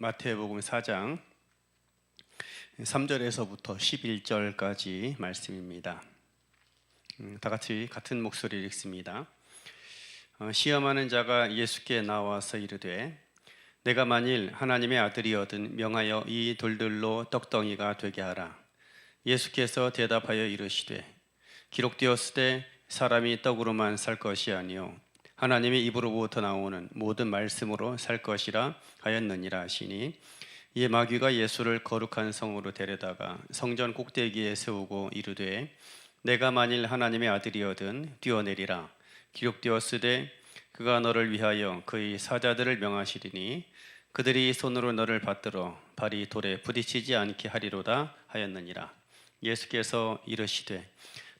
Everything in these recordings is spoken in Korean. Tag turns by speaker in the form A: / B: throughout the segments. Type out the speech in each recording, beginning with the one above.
A: 마태복음 4장 3절에서부터 11절까지 말씀입니다. 다 같이 같은 목소리를 읽습니다. 시험하는 자가 예수께 나와서 이르되 내가 만일 하나님의 아들이거든 명하여 이 돌들로 떡덩이가 되게 하라. 예수께서 대답하여 이르시되 기록되었으되 사람이 떡으로만 살 것이 아니요 하나님의 입으로부터 나오는 모든 말씀으로 살 것이라 하였느니라 하시니 이에 마귀가 예수를 거룩한 성으로 데려다가 성전 꼭대기에 세우고 이르되 내가 만일 하나님의 아들이거든 뛰어내리라. 기록되었으되 그가 너를 위하여 그의 사자들을 명하시리니 그들이 손으로 너를 받들어 발이 돌에 부딪히지 않게 하리로다 하였느니라. 예수께서 이르시되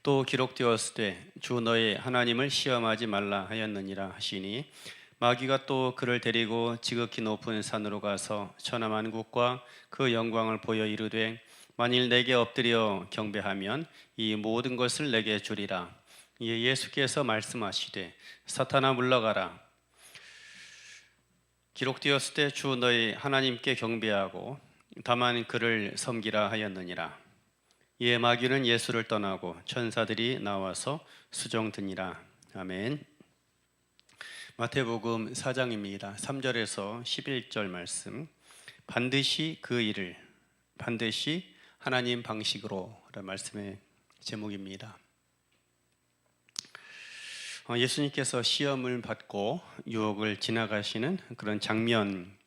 A: 또 기록되었으되 주 너의 하나님을 시험하지 말라 하였느니라 하시니 마귀가 또 그를 데리고 지극히 높은 산으로 가서 천하만국과 그 영광을 보여 이르되 만일 내게 엎드려 경배하면 이 모든 것을 내게 주리라. 이에 예수께서 말씀하시되 사탄아 물러가라. 기록되었으되 주 너의 하나님께 경배하고 다만 그를 섬기라 하였느니라. 이에 마귀는 예수를 떠나고 천사들이 나와서 수종드니라. 아멘. 마태복음 4장입니다. 3절에서 11절 말씀. 반드시 그 일을, 반드시 하나님 방식으로 라는 말씀의 제목입니다. 예수님께서 시험을 받고 유혹을 지나가시는 그런 장면입니다.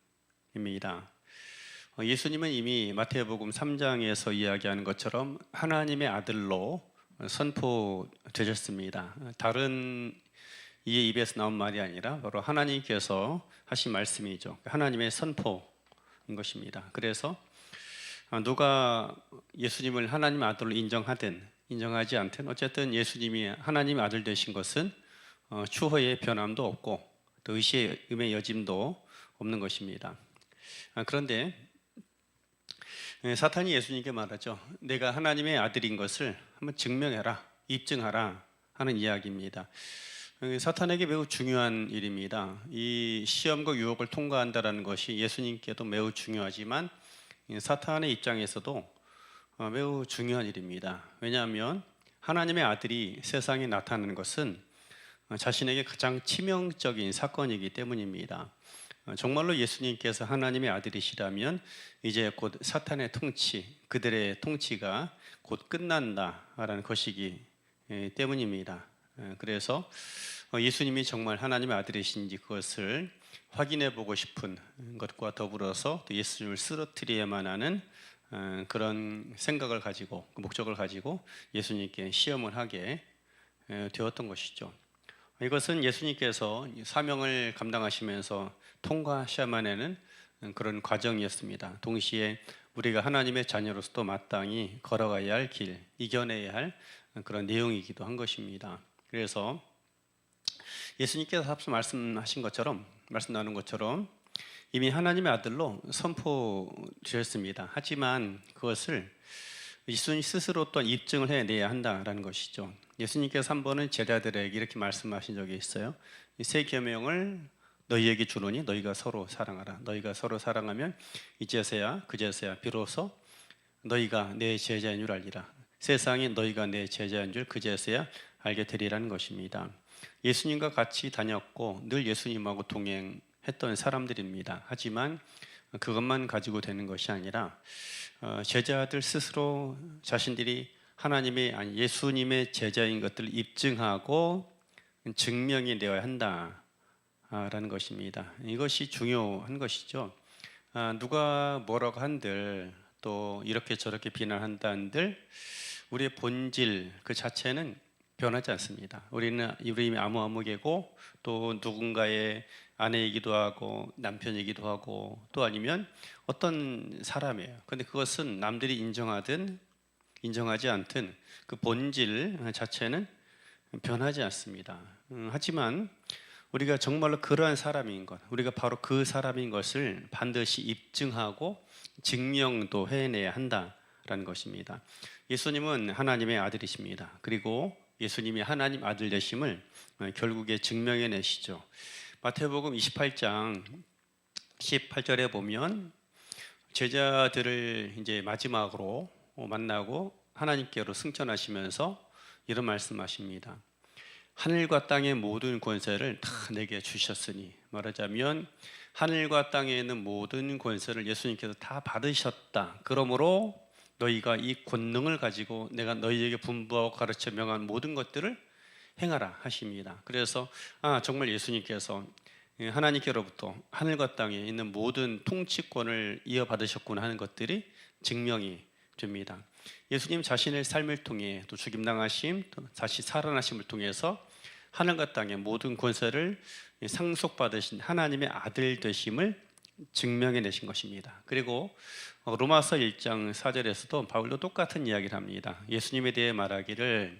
A: 예수님은 이미 마태복음 3장에서 이야기하는 것처럼 하나님의 아들로 선포되셨습니다. 다른 이의 입에서 나온 말이 아니라 바로 하나님께서 하신 말씀이죠. 하나님의 선포인 것입니다. 그래서 누가 예수님을 하나님 아들로 인정하든 인정하지 않든 어쨌든 예수님이 하나님의 아들 되신 것은 추호의 변함도 없고 또 의심의 여짐도 없는 것입니다. 그런데 사탄이 예수님께 말하죠. 내가 하나님의 아들인 것을 한번 증명해라, 입증하라 하는 이야기입니다. 사탄에게 매우 중요한 일입니다. 이 시험과 유혹을 통과한다는 것이 예수님께도 매우 중요하지만 사탄의 입장에서도 매우 중요한 일입니다. 왜냐하면 하나님의 아들이 세상에 나타나는 것은 자신에게 가장 치명적인 사건이기 때문입니다. 정말로 예수님께서 하나님의 아들이시라면 이제 곧 사탄의 통치, 그들의 통치가 곧 끝난다라는 것이기 때문입니다. 그래서 예수님이 정말 하나님의 아들이신지 그것을 확인해 보고 싶은 것과 더불어서 또 예수님을 쓰러뜨려야만 하는 그런 생각을 가지고, 목적을 가지고 예수님께 시험을 하게 되었던 것이죠. 이것은 예수님께서 사명을 감당하시면서 통과하셔야만 하는 그런 과정이었습니다. 동시에 우리가 하나님의 자녀로서도 마땅히 걸어가야 할 길, 이겨내야 할 그런 내용이기도 한 것입니다. 그래서 예수님께서 앞서 말씀 나눈 것처럼 이미 하나님의 아들로 선포되었습니다. 하지만 그것을 예수님 스스로 또 입증을 해내야 한다라는 것이죠. 예수님께서 한 번은 제자들에게 이렇게 말씀하신 적이 있어요. 이 새 계명을 너희에게 주노니 너희가 서로 사랑하라. 너희가 서로 사랑하면 이제서야 그제서야 비로소 너희가 내 제자인 줄 알리라. 세상이 너희가 내 제자인 줄 그제서야 알게 되리라는 것입니다. 예수님과 같이 다녔고 늘 예수님하고 동행했던 사람들입니다. 하지만 그것만 가지고 되는 것이 아니라 제자들 스스로 자신들이 예수님의 제자인 것들을 입증하고 증명이 되어야 한다라는 것입니다. 이것이 중요한 것이죠. 누가 뭐라고 한들 또 이렇게 저렇게 비난한다 한들 우리의 본질 그 자체는 변하지 않습니다. 우리는 아무개고 또 누군가의 아내이기도 하고 남편이기도 하고 또 아니면 어떤 사람이에요. 그런데 그것은 남들이 인정하든 인정하지 않든 그 본질 자체는 변하지 않습니다. 하지만 우리가 정말로 그러한 사람인 것, 우리가 바로 그 사람인 것을 반드시 입증하고 증명도 해내야 한다라는 것입니다. 예수님은 하나님의 아들이십니다. 그리고 예수님이 하나님 아들 되심을 결국에 증명해 내시죠. 마태복음 28장 18절에 보면 제자들을 이제 마지막으로 만나고 하나님께로 승천하시면서 이런 말씀하십니다. 하늘과 땅의 모든 권세를 다 내게 주셨으니, 말하자면 하늘과 땅에 있는 모든 권세를 예수님께서 다 받으셨다. 그러므로 너희가 이 권능을 가지고 내가 너희에게 분부하고 가르쳐 명한 모든 것들을 행하라 하십니다. 그래서 정말 예수님께서 하나님께로부터 하늘과 땅에 있는 모든 통치권을 이어받으셨구나 하는 것들이 증명이 됩니다. 예수님 자신의 삶을 통해 또 죽임당하심, 또 다시 살아나심을 통해서 하늘과 땅의 모든 권세를 상속받으신 하나님의 아들 되심을 증명해내신 것입니다. 그리고 로마서 1장 4절에서도 바울도 똑같은 이야기를 합니다. 예수님에 대해 말하기를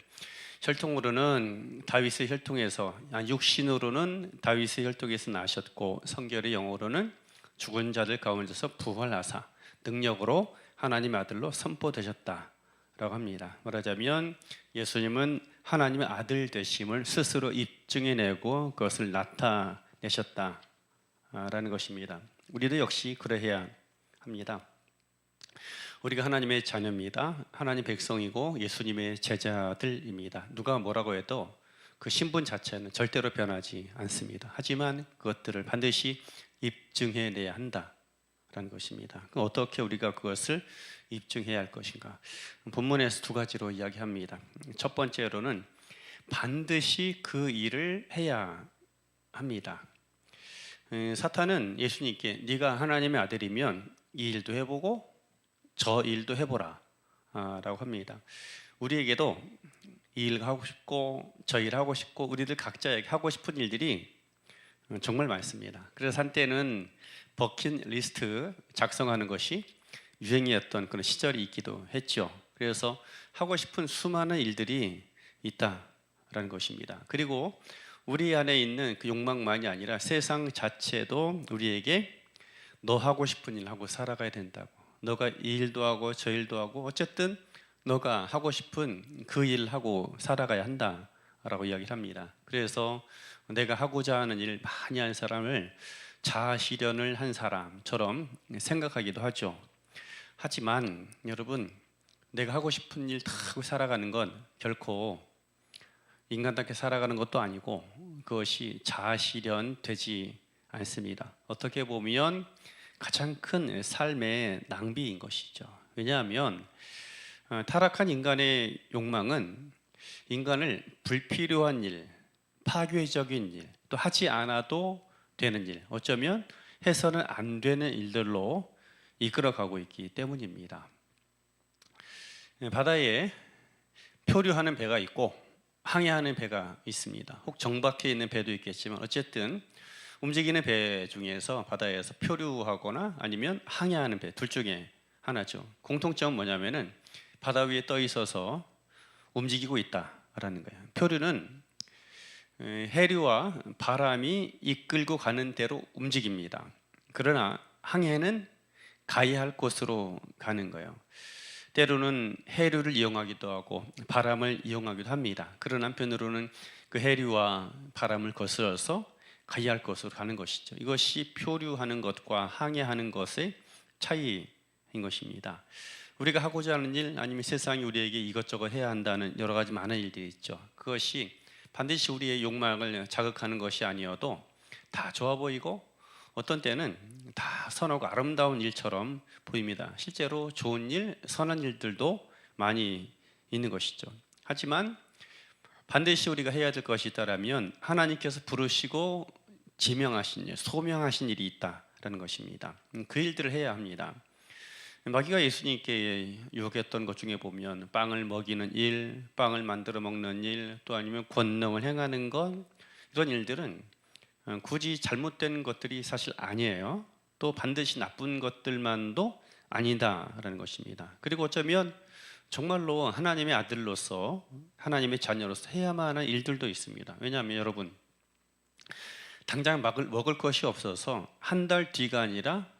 A: 혈통으로는 다윗의 혈통에서, 육신으로는 다윗의 혈통에서 나셨고 성결의 영으로는 죽은 자들 가운데서 부활하사 능력으로 하나님의 아들로 선포되셨다라고 합니다. 말하자면 예수님은 하나님의 아들 되심을 스스로 입증해내고 그것을 나타내셨다라는 것입니다. 우리도 역시 그러해야 합니다. 우리가 하나님의 자녀입니다. 하나님 백성이고 예수님의 제자들입니다. 누가 뭐라고 해도 그 신분 자체는 절대로 변하지 않습니다. 하지만 그것들을 반드시 입증해내야 한다라는 것입니다. 어떻게 우리가 그것을 입증해야 할 것인가? 본문에서 두 가지로 이야기합니다. 첫 번째로는 반드시 그 일을 해야 합니다. 사탄은 예수님께 네가 하나님의 아들이면 이 일도 해보고 저 일도 해보라 라고 합니다. 우리에게도 이 일 하고 싶고 저 일 하고 싶고 우리들 각자에게 하고 싶은 일들이 정말 많습니다. 그래서 한때는 버킷리스트 작성하는 것이 유행이었던 그런 시절이 있기도 했죠. 그래서 하고 싶은 수많은 일들이 있다라는 것입니다. 그리고 우리 안에 있는 그 욕망만이 아니라 세상 자체도 우리에게 너 하고 싶은 일 하고 살아가야 된다고, 너가 이 일도 하고 저 일도 하고 어쨌든 너가 하고 싶은 그 일 하고 살아가야 한다라고 이야기를 합니다. 그래서 내가 하고자 하는 일 많이 한 사람을 자아 실현을 한 사람처럼 생각하기도 하죠. 하지만 여러분, 내가 하고 싶은 일 다 하고 살아가는 건 결코 인간답게 살아가는 것도 아니고 그것이 자아 실현되지 않습니다. 어떻게 보면 가장 큰 삶의 낭비인 것이죠. 왜냐하면 타락한 인간의 욕망은 인간을 불필요한 일, 파괴적인 일, 또 하지 않아도 되는 일, 어쩌면 해서는 안 되는 일들로 이끌어가고 있기 때문입니다. 바다에 표류하는 배가 있고 항해하는 배가 있습니다. 혹 정박해 있는 배도 있겠지만 어쨌든 움직이는 배 중에서 바다에서 표류하거나 아니면 항해하는 배 둘 중에 하나죠. 공통점은 뭐냐면은 바다 위에 떠 있어서 움직이고 있다라는 거예요. 표류는 해류와 바람이 이끌고 가는 대로 움직입니다. 그러나 항해는 가야 할 곳으로 가는 거예요. 때로는 해류를 이용하기도 하고 바람을 이용하기도 합니다. 그런 한편으로는 그 해류와 바람을 거슬러서 가야 할 곳으로 가는 것이죠. 이것이 표류하는 것과 항해하는 것의 차이인 것입니다. 우리가 하고자 하는 일 아니면 세상이 우리에게 이것저것 해야 한다는 여러 가지 많은 일들이 있죠. 그것이 반드시 우리의 욕망을 자극하는 것이 아니어도 다 좋아 보이고 어떤 때는 다 선하고 아름다운 일처럼 보입니다. 실제로 좋은 일, 선한 일들도 많이 있는 것이죠. 하지만 반드시 우리가 해야 될 것이 있다면 하나님께서 부르시고 지명하신 일, 소명하신 일이 있다라는 것입니다. 그 일들을 해야 합니다. 마귀가 예수님께 유혹했던 것 중에 보면 빵을 먹이는 일, 빵을 만들어 먹는 일, 또 아니면 권능을 행하는 것, 이런 일들은 굳이 잘못된 것들이 사실 아니에요. 또 반드시 나쁜 것들만도 아니다라는 것입니다. 그리고 어쩌면 정말로 하나님의 아들로서 하나님의 자녀로서 해야만 하는 일들도 있습니다. 왜냐하면 여러분, 당장 먹을 것이 없어서 한 달 뒤가 아니라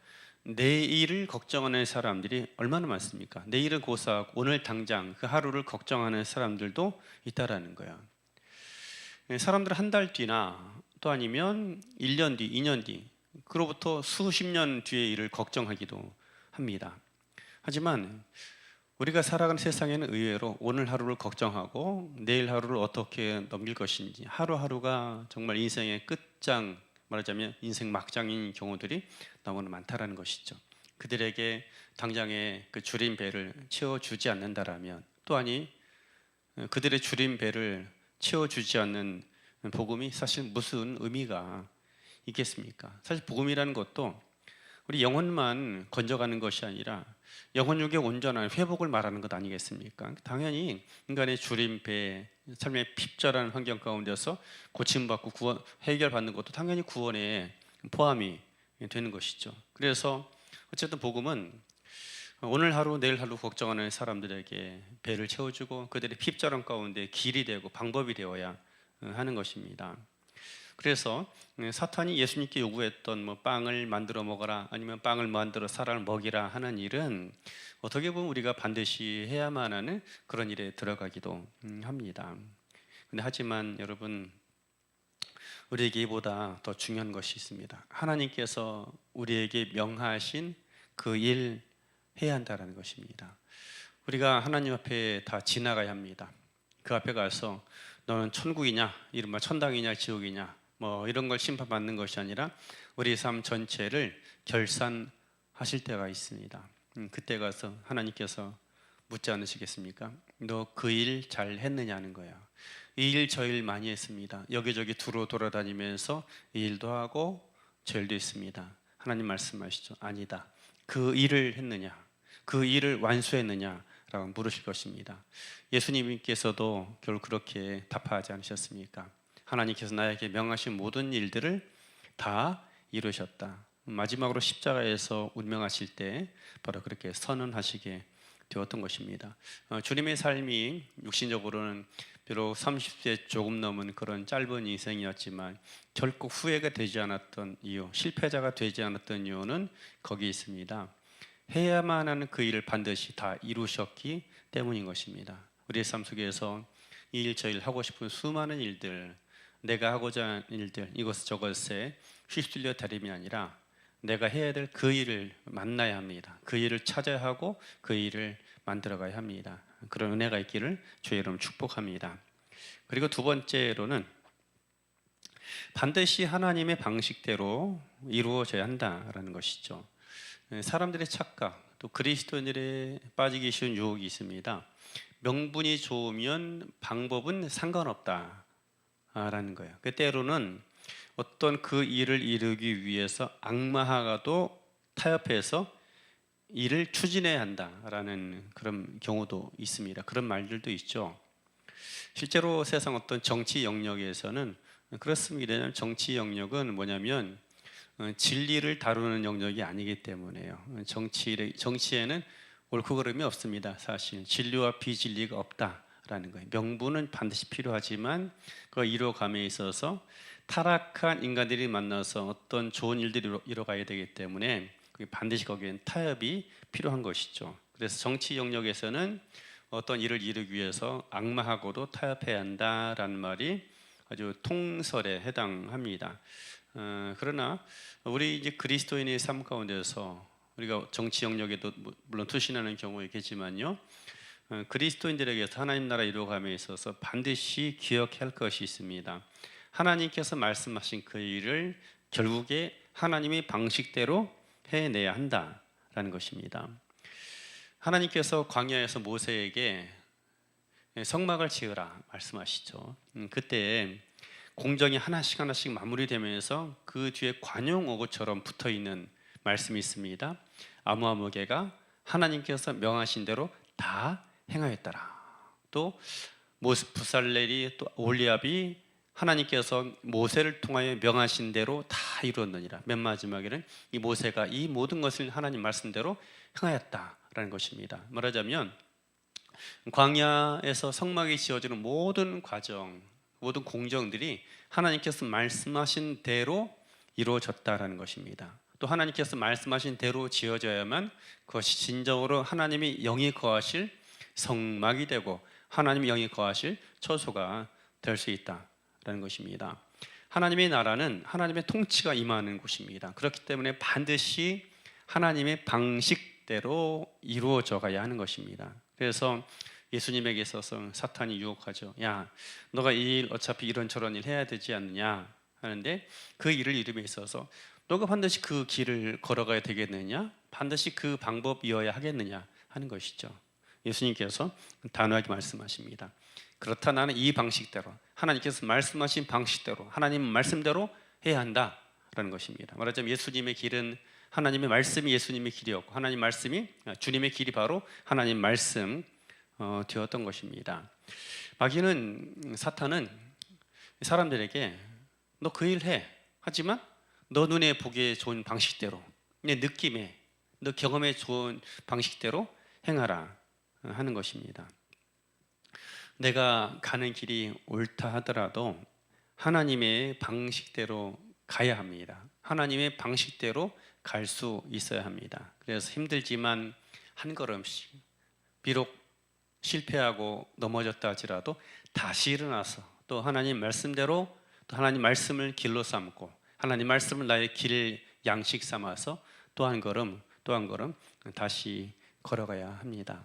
A: 내일을 걱정하는 사람들이 얼마나 많습니까? 내일은 고사하고 오늘 당장 그 하루를 걱정하는 사람들도 있다라는 거예요. 사람들은 한 달 뒤나 또 아니면 1년 뒤, 2년 뒤, 그로부터 수십 년 뒤의 일을 걱정하기도 합니다. 하지만 우리가 살아가는 세상에는 의외로 오늘 하루를 걱정하고 내일 하루를 어떻게 넘길 것인지 하루하루가 정말 인생의 끝장, 말하자면 인생 막장인 경우들이 너무나 많다라는 것이죠. 그들에게 당장에 그 줄인 배를 채워주지 않는다라면, 또한 그들의 줄인 배를 채워주지 않는 복음이 사실 무슨 의미가 있겠습니까? 사실 복음이라는 것도 우리 영혼만 건져가는 것이 아니라 영혼육의 온전한 회복을 말하는 것 아니겠습니까? 당연히 인간의 줄임배, 삶의 핍절한 환경 가운데서 고침받고 구원, 해결받는 것도 당연히 구원에 포함이 되는 것이죠. 그래서 어쨌든 복음은 오늘 하루 내일 하루 걱정하는 사람들에게 배를 채워주고 그들의 핍절한 가운데 길이 되고 방법이 되어야 하는 것입니다. 그래서 사탄이 예수님께 요구했던 빵을 만들어 먹어라, 아니면 빵을 만들어 사람을 먹이라 하는 일은 어떻게 보면 우리가 반드시 해야만 하는 그런 일에 들어가기도 합니다. 근데 하지만 여러분, 우리에게 이보다 더 중요한 것이 있습니다. 하나님께서 우리에게 명하신 그 일 해야 한다는 것입니다. 우리가 하나님 앞에 다 지나가야 합니다. 그 앞에 가서 너는 천국이냐, 이른바 천당이냐 지옥이냐 이런 걸 심판받는 것이 아니라 우리 삶 전체를 결산하실 때가 있습니다. 그때 가서 하나님께서 묻지 않으시겠습니까? 너 그 일 잘 했느냐는 거예요. 이 일 저 일 많이 했습니다. 여기저기 두루 돌아다니면서 이 일도 하고 저 일도 있습니다. 하나님 말씀하시죠. 아니다. 그 일을 했느냐, 그 일을 완수했느냐 라고 물으실 것입니다. 예수님께서도 결국 그렇게 답하지 않으셨습니까? 하나님께서 나에게 명하신 모든 일들을 다 이루셨다. 마지막으로 십자가에서 운명하실 때 바로 그렇게 선언하시게 되었던 것입니다. 주님의 삶이 육신적으로는 비록 30세 조금 넘은 그런 짧은 인생이었지만 결코 후회가 되지 않았던 이유, 실패자가 되지 않았던 이유는 거기 있습니다. 해야만 하는 그 일을 반드시 다 이루셨기 때문인 것입니다. 우리의 삶 속에서 이 일 저 일 하고 싶은 수많은 일들, 내가 하고자 하는 일들, 이것저것에 휩쓸려 다름이 아니라 내가 해야 될 그 일을 만나야 합니다. 그 일을 찾아야 하고 그 일을 만들어가야 합니다. 그런 은혜가 있기를 주의 이름으로 축복합니다. 그리고 두 번째로는 반드시 하나님의 방식대로 이루어져야 한다라는 것이죠. 사람들의 착각, 또 그리스도인들의 빠지기 쉬운 유혹이 있습니다. 명분이 좋으면 방법은 상관없다라는 거예요. 때로는 어떤 그 일을 이루기 위해서 악마하고도 타협해서 일을 추진해야 한다라는 그런 경우도 있습니다. 그런 말들도 있죠. 실제로 세상 어떤 정치 영역에서는 그렇습니다. 정치 영역은 뭐냐면 진리를 다루는 영역이 아니기 때문에요. 정치에는 옳고 그름이 없습니다. 사실 진리와 비진리가 없다라는 거예요. 명분은 반드시 필요하지만 그 이루어감에 있어서 타락한 인간들이 만나서 어떤 좋은 일들이 이루어가야 되기 때문에 반드시 거기엔 타협이 필요한 것이죠. 그래서 정치 영역에서는 어떤 일을 이루기 위해서 악마하고도 타협해야 한다라는 말이 아주 통설에 해당합니다. 그러나 우리 이제 그리스도인의 삶 가운데서 우리가 정치 영역에도 물론 투신하는 경우 있겠지만요, 그리스도인들에게서 하나님 나라 이루어감에 있어서 반드시 기억해야 할 것이 있습니다. 하나님께서 말씀하신 그 일을 결국에 하나님의 방식대로 해내야 한다라는 것입니다. 하나님께서 광야에서 모세에게 성막을 지으라 말씀하시죠. 그때 공정이 하나씩 하나씩 마무리되면서 그 뒤에 관용어구처럼 붙어있는 말씀이 있습니다. 아무개가 하나님께서 명하신 대로 다 행하였더라. 또 부살렐이 또 올리압이 하나님께서 모세를 통하여 명하신 대로 다 이루었느니라. 맨 마지막에는 이 모세가 이 모든 것을 하나님 말씀대로 행하였다라는 것입니다. 말하자면 광야에서 성막이 지어지는 모든 과정, 모든 공정들이 하나님께서 말씀하신 대로 이루어졌다라는 것입니다. 또 하나님께서 말씀하신 대로 지어져야만 그것이 진정으로 하나님이 영이 거하실 성막이 되고 하나님이 영이 거하실 처소가 될 수 있다라는 것입니다. 하나님의 나라는 하나님의 통치가 임하는 곳입니다. 그렇기 때문에 반드시 하나님의 방식 방식대로 이루어져 가야 하는 것입니다. 그래서 예수님에게 있어서 사탄이 유혹하죠. 야, 너가 이 일 어차피 이런저런 일 해야 되지 않느냐 하는데, 그 일을 이름에 있어서 너가 반드시 그 길을 걸어가야 되겠느냐, 반드시 그 방법이어야 하겠느냐 하는 것이죠. 예수님께서 단호하게 말씀하십니다. 그렇다, 나는 이 방식대로, 하나님께서 말씀하신 방식대로, 하나님 말씀대로 해야 한다라는 것입니다. 말하자면 예수님의 길은, 하나님의 말씀이 예수님의 길이었고, 하나님 말씀이, 주님의 길이 바로 하나님 말씀 되었던 것입니다. 마귀는, 사탄은 사람들에게 너 그 일 해, 하지만 너 눈에 보기에 좋은 방식대로, 내 느낌에, 너 경험에 좋은 방식대로 행하라 하는 것입니다. 내가 가는 길이 옳다 하더라도 하나님의 방식대로 가야 합니다. 하나님의 방식대로 갈 수 있어야 합니다. 그래서 힘들지만 한 걸음씩, 비록 실패하고 넘어졌다 할지라도 다시 일어나서 또 하나님 말씀대로, 또 하나님 말씀을 길로 삼고 하나님 말씀을 나의 길 양식 삼아서 또 한 걸음 또 한 걸음 다시 걸어가야 합니다.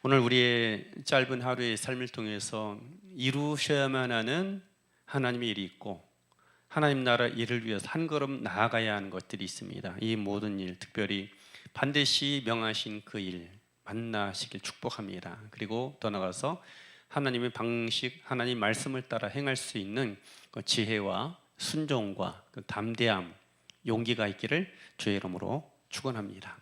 A: 오늘 우리의 짧은 하루의 삶을 통해서 이루셔야만 하는 하나님의 일이 있고, 하나님 나라 일을 위해서 한 걸음 나아가야 하는 것들이 있습니다. 이 모든 일, 특별히 반드시 명하신 그 일 만나시길 축복합니다. 그리고 더 나아가서 하나님의 방식, 하나님 말씀을 따라 행할 수 있는 그 지혜와 순종과 그 담대함, 용기가 있기를 주의 이름으로 축원합니다.